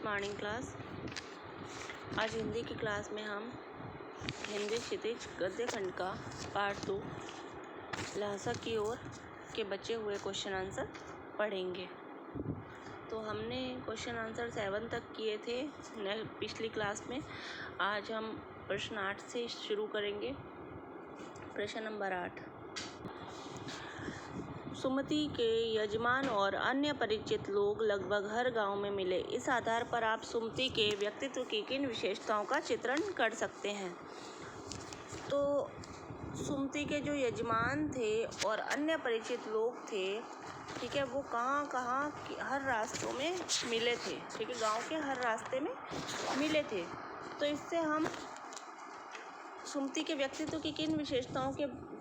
Morning class. आज हिंदी की class में हम हिंदी क्षितिज गद्य खंड का पार्ट 2 लहसा की ओर के बचे हुए क्वेश्चन आंसर पढ़ेंगे। तो हमने क्वेश्चन आंसर 7 तक किए थे पिछली क्लास में। आज हम प्रश्न 8 से शुरू करेंगे। प्रश्न नंबर 8। सुमति के यजमान और अन्य परिचित लोग लगभग हर गांव में मिले। इस आधार पर आप सुमति के व्यक्तित्व की किन विशेषताओं का चित्रण कर सकते हैं? तो सुमति के जो यजमान थे और अन्य परिचित लोग थे, ठीक है, वो कहाँ हर रास्तों में मिले थे, ठीक है, गांव के हर रास्ते में मिले थे। तो इससे हम सुमति के व्यक्तित्व की किन विशेषताओं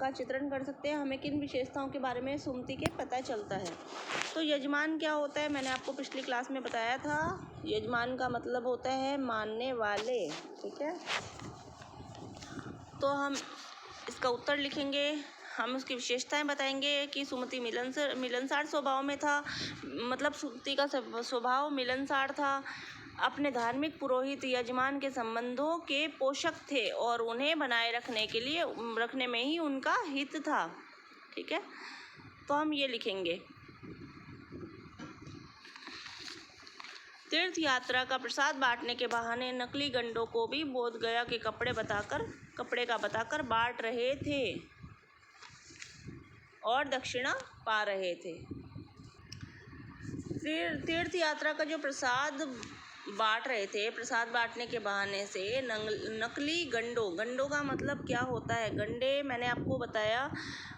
का चित्रण कर सकते हैं, हमें किन विशेषताओं के बारे में सुमति के पता चलता है। तो यजमान क्या होता है, मैंने आपको पिछली क्लास में बताया था। यजमान का मतलब होता है मानने वाले, ठीक है। तो हम इसका उत्तर लिखेंगे, हम उसकी विशेषताएं बताएंगे कि सुमति मिलनसार स्वभाव में था, मतलब सुमति का स्वभाव मिलनसार था, अपने धार्मिक पुरोहित यजमान के संबंधों के पोषक थे और उन्हें बनाए रखने में ही उनका हित था, ठीक है। तो हम ये लिखेंगे, तीर्थ यात्रा का प्रसाद बांटने के बहाने नकली गंडों को भी बोध गया के कपड़े का बताकर बांट रहे थे और दक्षिणा पा रहे थे। तीर्थ यात्रा का जो प्रसाद बांट रहे थे, प्रसाद बांटने के बहाने से नकली गंडों का मतलब क्या होता है? गंडे मैंने आपको बताया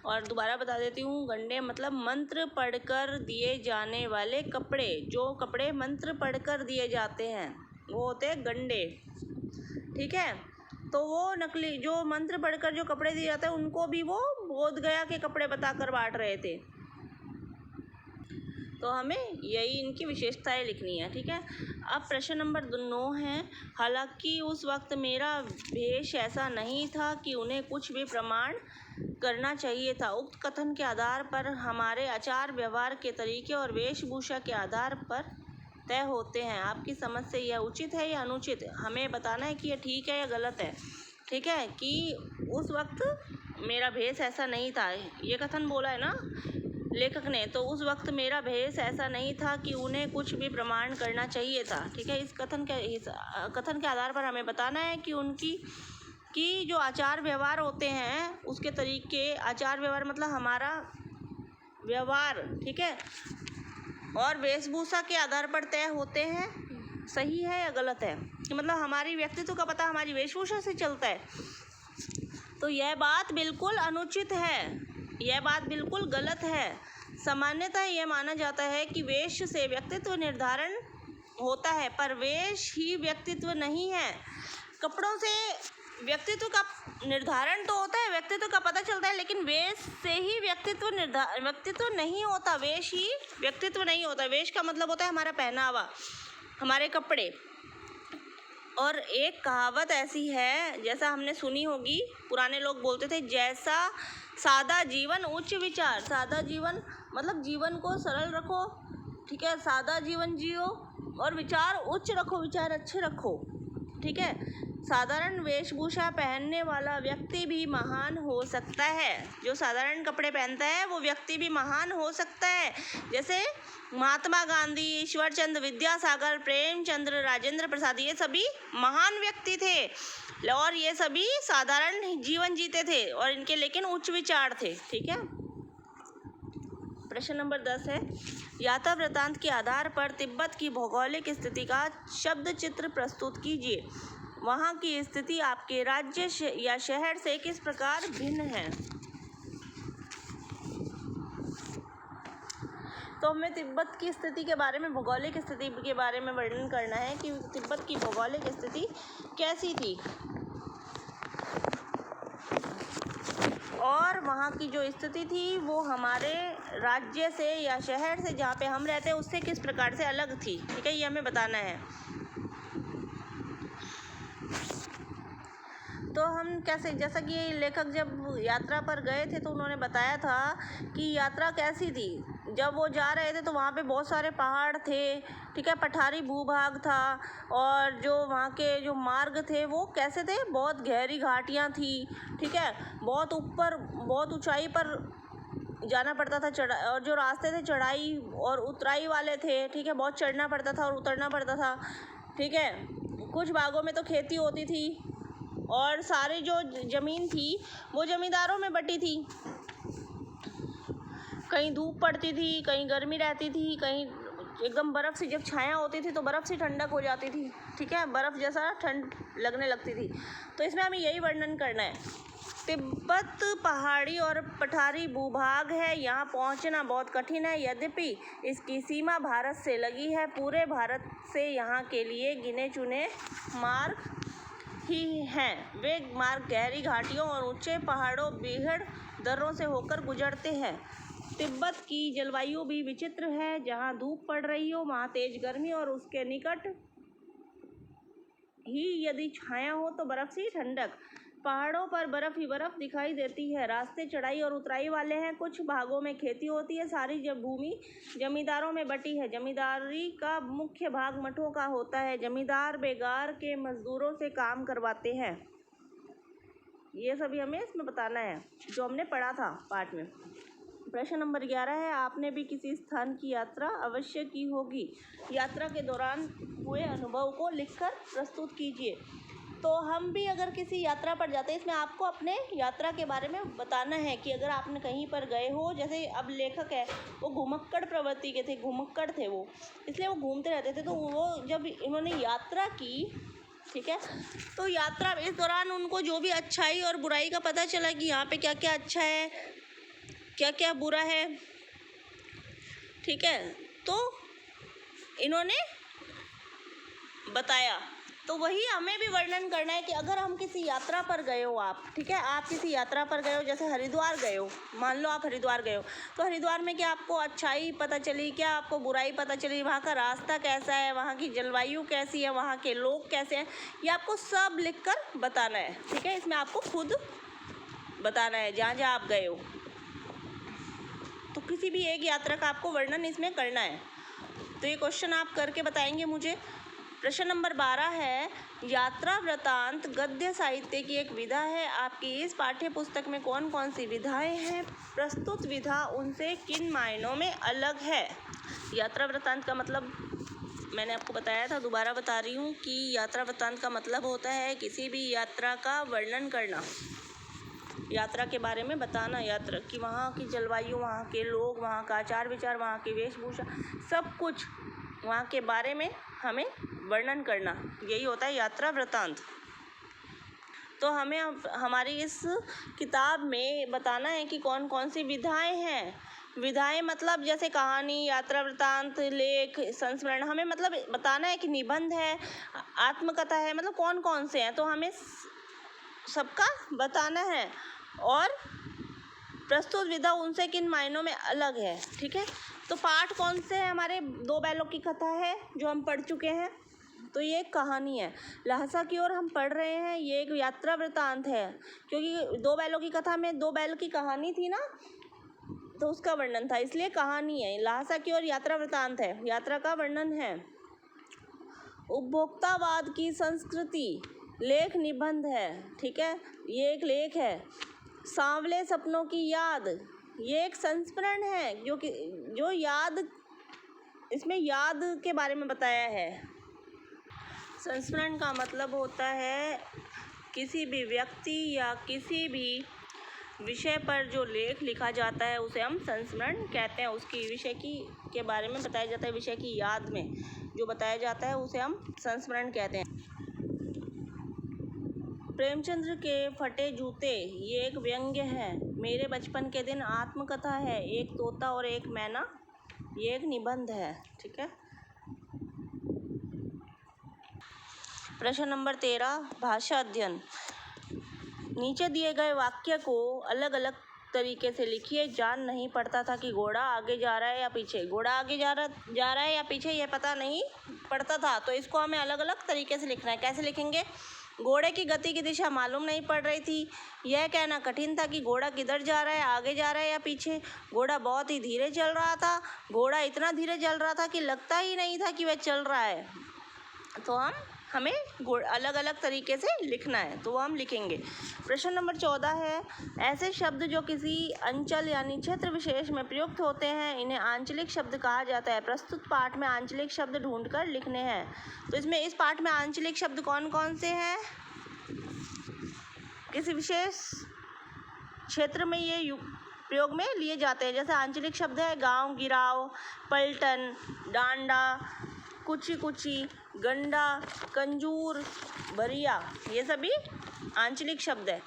और दोबारा बता देती हूँ। गंडे मतलब मंत्र पढ़कर दिए जाने वाले कपड़े, जो कपड़े मंत्र पढ़कर दिए जाते हैं वो होते हैं गंडे, ठीक है। तो वो नकली जो मंत्र पढ़कर जो कपड़े दिए जाते हैं उनको भी वो बोध गया के कपड़े बताकर बांट रहे थे। तो हमें यही इनकी विशेषताएं लिखनी है, ठीक है। अब प्रश्न नंबर 9 है, हालांकि उस वक्त मेरा भेष ऐसा नहीं था कि उन्हें कुछ भी प्रमाण करना चाहिए था। उक्त कथन के आधार पर हमारे आचार व्यवहार के तरीके और वेशभूषा के आधार पर तय होते हैं। आपकी समझ से यह उचित है या अनुचित? हमें बताना है कि यह ठीक है या गलत है, ठीक है। कि उस वक्त मेरा भेष ऐसा नहीं था, ये कथन बोला है ना लेखक ने, तो उस वक्त मेरा भेष ऐसा नहीं था कि उन्हें कुछ भी प्रमाण करना चाहिए था, ठीक है। इस कथन के आधार पर हमें बताना है कि उनकी जो आचार व्यवहार होते हैं उसके तरीके, आचार व्यवहार मतलब हमारा व्यवहार, ठीक है, और वेशभूषा के आधार पर तय होते हैं। सही है या गलत है? कि मतलब हमारी व्यक्तित्व का पता हमारी वेशभूषा से चलता है। तो यह बात बिल्कुल अनुचित है, यह बात बिल्कुल गलत है। सामान्यतः यह माना जाता है कि वेश से व्यक्तित्व निर्धारण होता है, पर वेश ही व्यक्तित्व नहीं है। कपड़ों से व्यक्तित्व का निर्धारण तो होता है, व्यक्तित्व का पता चलता है, लेकिन वेश से ही व्यक्तित्व नहीं होता, वेश ही व्यक्तित्व नहीं होता। वेश का मतलब होता है हमारा पहनावा, हमारे कपड़े। और एक कहावत ऐसी है, जैसा हमने सुनी होगी, पुराने लोग बोलते थे, जैसा सादा जीवन उच्च विचार। सादा जीवन मतलब जीवन को सरल रखो, ठीक है, सादा जीवन जियो और विचार उच्च रखो, विचार अच्छे रखो, ठीक है। साधारण वेशभूषा पहनने वाला व्यक्ति भी महान हो सकता है। जो साधारण कपड़े पहनता है वो व्यक्ति भी महान हो सकता है। जैसे महात्मा गांधी, ईश्वरचंद्र विद्यासागर, प्रेमचंद्र, राजेंद्र प्रसाद, ये सभी महान व्यक्ति थे और ये सभी साधारण जीवन जीते थे और इनके लेकिन उच्च विचार थे, ठीक है। प्रश्न नंबर 10 है, यात्रा वृत्तांत के आधार पर तिब्बत की भौगोलिक स्थिति का शब्द चित्र प्रस्तुत कीजिए। वहाँ की स्थिति आपके राज्य या शहर से किस प्रकार भिन्न है? तो हमें तिब्बत की स्थिति के बारे में, भौगोलिक स्थिति के बारे में वर्णन करना है कि तिब्बत की भौगोलिक स्थिति कैसी थी और वहाँ की जो स्थिति थी वो हमारे राज्य से या शहर से जहाँ पे हम रहते हैं उससे किस प्रकार से अलग थी, ठीक है, ये हमें बताना है। तो हम कैसे, जैसा कि लेखक जब यात्रा पर गए थे तो उन्होंने बताया था कि यात्रा कैसी थी, जब वो जा रहे थे तो वहाँ पे बहुत सारे पहाड़ थे, ठीक है, पठारी भूभाग था, और जो वहाँ के जो मार्ग थे वो कैसे थे, बहुत गहरी घाटियाँ थी, ठीक है, बहुत ऊपर बहुत ऊंचाई पर जाना पड़ता था, और जो रास्ते थे चढ़ाई और उतराई वाले थे, ठीक है, बहुत चढ़ना पड़ता था और उतरना पड़ता था, ठीक है। कुछ भागों में तो खेती होती थी और सारी जो ज़मीन थी वो ज़मींदारों में बटी थी। कहीं धूप पड़ती थी, कहीं गर्मी रहती थी, कहीं एकदम बर्फ़ से जब छाया होती थी तो बर्फ़ से ठंडक हो जाती थी, ठीक है, बर्फ़ जैसा ठंड लगने लगती थी। तो इसमें हमें यही वर्णन करना है। तिब्बत पहाड़ी और पठारी भूभाग है, यहाँ पहुँचना बहुत कठिन है, यद्यपि इसकी सीमा भारत से लगी है। पूरे भारत से यहाँ के लिए गिने चुने मार्ग ही हैं। वे मार्ग गहरी घाटियों और ऊंचे पहाड़ों, बीहड़ दर्रों से होकर गुजरते हैं। तिब्बत की जलवायु भी विचित्र है, जहाँ धूप पड़ रही हो वहाँ तेज गर्मी और उसके निकट ही यदि छाया हो तो बर्फ सी ठंडक। पहाड़ों पर बर्फ ही बर्फ दिखाई देती है। रास्ते चढ़ाई और उतराई वाले हैं। कुछ भागों में खेती होती है। सारी भूमि जमींदारों में बटी है। जमींदारी का मुख्य भाग मठों का होता है। जमींदार बेगार के मजदूरों से काम करवाते हैं। ये सभी हमें इसमें बताना है जो हमने पढ़ा था पाठ में। प्रश्न नंबर 11 है, आपने भी किसी स्थान की यात्रा अवश्य की होगी। यात्रा के दौरान हुए अनुभव को लिखकर प्रस्तुत कीजिए। तो हम भी अगर किसी यात्रा पर जाते हैं, इसमें आपको अपने यात्रा के बारे में बताना है कि अगर आपने कहीं पर गए हो, जैसे अब लेखक है वो घुमक्कड़ प्रवृत्ति के थे, घुमक्कड़ थे वो, इसलिए वो घूमते रहते थे। तो वो जब इन्होंने यात्रा की, ठीक है, तो यात्रा इस दौरान उनको जो भी अच्छाई और बुराई का पता चला कि यहाँ पे क्या क्या अच्छा है, क्या क्या बुरा है, ठीक है, तो इन्होंने बताया। तो वही हमें भी वर्णन करना है कि अगर हम किसी यात्रा पर गए हो, आप, ठीक है, आप किसी यात्रा पर गए हो, जैसे हरिद्वार गए हो, मान लो आप हरिद्वार गए हो, तो हरिद्वार में क्या आपको अच्छाई पता चली, क्या आपको बुराई पता चली, वहाँ का रास्ता कैसा है, वहाँ की जलवायु कैसी है, वहाँ के लोग कैसे हैं, ये आपको सब लिखकर बताना है, ठीक है। इसमें आपको खुद बताना है जहाँ जहाँ आप गए हो। तो किसी भी एक यात्रा का आपको वर्णन इसमें करना है। तो ये क्वेश्चन आप करके बताएंगे मुझे। प्रश्न नंबर 12 है, यात्रा वृतांत गद्य साहित्य की एक विधा है। आपकी इस पाठ्य पुस्तक में कौन कौन सी विधाएं हैं? प्रस्तुत विधा उनसे किन मायनों में अलग है? यात्रा वृतांत का मतलब मैंने आपको बताया था, दोबारा बता रही हूँ कि यात्रा वृतांत का मतलब होता है किसी भी यात्रा का वर्णन करना, यात्रा के बारे में बताना, यात्रा की वहाँ की जलवायु, वहाँ के लोग, वहाँ का आचार विचार, वहाँ की वेशभूषा, सब कुछ वहाँ के बारे में हमें वर्णन करना, यही होता है यात्रा वृतांत। तो हमें हमारी इस किताब में बताना है कि कौन कौन सी विधाएं हैं। विधाएं मतलब जैसे कहानी, यात्रा वृतांत, लेख, संस्मरण, हमें मतलब बताना है कि निबंध है, आत्मकथा है, मतलब कौन कौन से हैं, तो हमें सबका बताना है। और प्रस्तुत विधा उनसे किन मायनों में अलग है, ठीक है। तो पाठ कौन से है हमारे? दो बैलों की कथा है जो हम पढ़ चुके हैं, तो ये एक कहानी है। लहसा की ओर हम पढ़ रहे हैं, ये एक यात्रा वृतांत है, क्योंकि दो बैलों की कथा में दो बैल की कहानी थी ना, तो उसका वर्णन था, इसलिए कहानी है। लहसा की ओर यात्रा वृतांत है, यात्रा का वर्णन है। उपभोक्तावाद की संस्कृति, लेख निबंध है, ठीक है, ये एक लेख है। सांवले सपनों की याद, ये एक संस्मरण है, जो याद, इसमें याद के बारे में बताया है। संस्मरण का मतलब होता है किसी भी व्यक्ति या किसी भी विषय पर जो लेख लिखा जाता है उसे हम संस्मरण कहते हैं। उसकी विषय की के बारे में बताया जाता है, विषय की याद में जो बताया जाता है उसे हम संस्मरण कहते हैं। प्रेमचंद्र के फटे जूते, ये एक व्यंग्य है। मेरे बचपन के दिन, आत्मकथा है। एक तोता और एक मैना, ये एक निबंध है, ठीक है। प्रश्न नंबर 13, भाषा अध्ययन। नीचे दिए गए वाक्य को अलग अलग तरीके से लिखिए। जान नहीं पड़ता था कि घोड़ा आगे जा रहा है या पीछे। घोड़ा आगे जा रहा है या पीछे, ये पता नहीं पड़ता था, तो इसको हमें अलग अलग तरीके से लिखना है। कैसे लिखेंगे? घोड़े की गति की दिशा मालूम नहीं पड़ रही थी। यह कहना कठिन था कि घोड़ा किधर जा रहा है, आगे जा रहा है या पीछे। घोड़ा बहुत ही धीरे चल रहा था। घोड़ा इतना धीरे चल रहा था कि लगता ही नहीं था कि वह चल रहा है। तो हमें अलग अलग तरीके से लिखना है, तो वो हम लिखेंगे। प्रश्न नंबर 14 है, ऐसे शब्द जो किसी अंचल यानी क्षेत्र विशेष में प्रयुक्त होते हैं इन्हें आंचलिक शब्द कहा जाता है। प्रस्तुत पाठ में आंचलिक शब्द ढूंढकर लिखने हैं। तो इसमें इस पाठ में आंचलिक शब्द कौन कौन से हैं? किसी विशेष क्षेत्र में ये प्रयोग में लिए जाते हैं। जैसे आंचलिक शब्द है गांव, गिराव, पलटन, डांडा, कुची कुची, गंडा, कंजूर, भरिया, ये सभी आंचलिक शब्द है।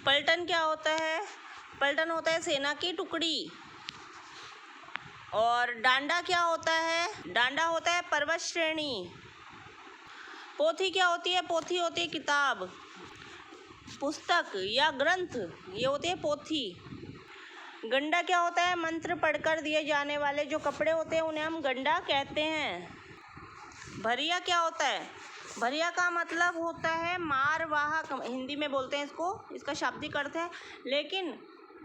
पलटन क्या होता है? पलटन होता है सेना की टुकड़ी। और डांडा क्या होता है? डांडा होता है पर्वत श्रेणी। पोथी क्या होती है? पोथी होती है किताब, पुस्तक या ग्रंथ, ये होती है पोथी। गंडा क्या होता है? मंत्र पढ़कर दिए जाने वाले जो कपड़े होते हैं उन्हें हम गंडा कहते हैं। भरिया क्या होता है? भरिया का मतलब होता है मारवाहक, हिंदी में बोलते हैं इसको, इसका शाब्दिक अर्थ है। लेकिन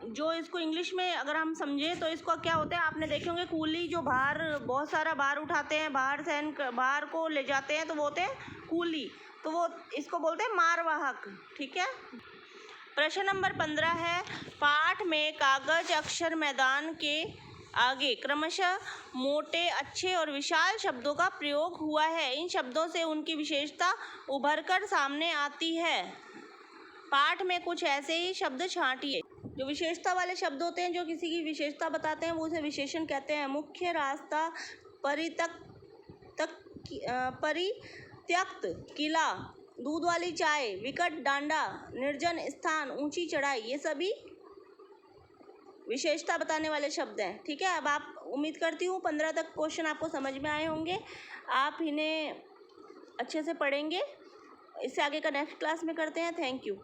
जो इसको इंग्लिश में अगर हम समझें तो इसको क्या होता है, आपने देखे होंगे कूली जो भार, बहुत सारा भार उठाते हैं, बाहर को ले जाते हैं, तो वो होते हैं कूली। तो वो इसको बोलते हैं मारवाहक। ठीक है। प्रश्न नंबर 15 है, पाठ में कागज अक्षर मैदान के आगे क्रमशः मोटे, अच्छे और विशाल शब्दों का प्रयोग हुआ है। इन शब्दों से उनकी विशेषता उभरकर सामने आती है। पाठ में कुछ ऐसे ही शब्द छांटिए। जो विशेषता वाले शब्द होते हैं, जो किसी की विशेषता बताते हैं, वो उसे विशेषण कहते हैं। मुख्य रास्ता, परित्यक्त किला, दूध वाली चाय, विकट डांडा, निर्जन स्थान, ऊंची चढ़ाई, ये सभी विशेषता बताने वाले शब्द हैं। ठीक है। अब आप, उम्मीद करती हूँ 15 तक क्वेश्चन आपको समझ में आए होंगे। आप इन्हें अच्छे से पढ़ेंगे। इससे आगे का नेक्स्ट क्लास में करते हैं। Thank you.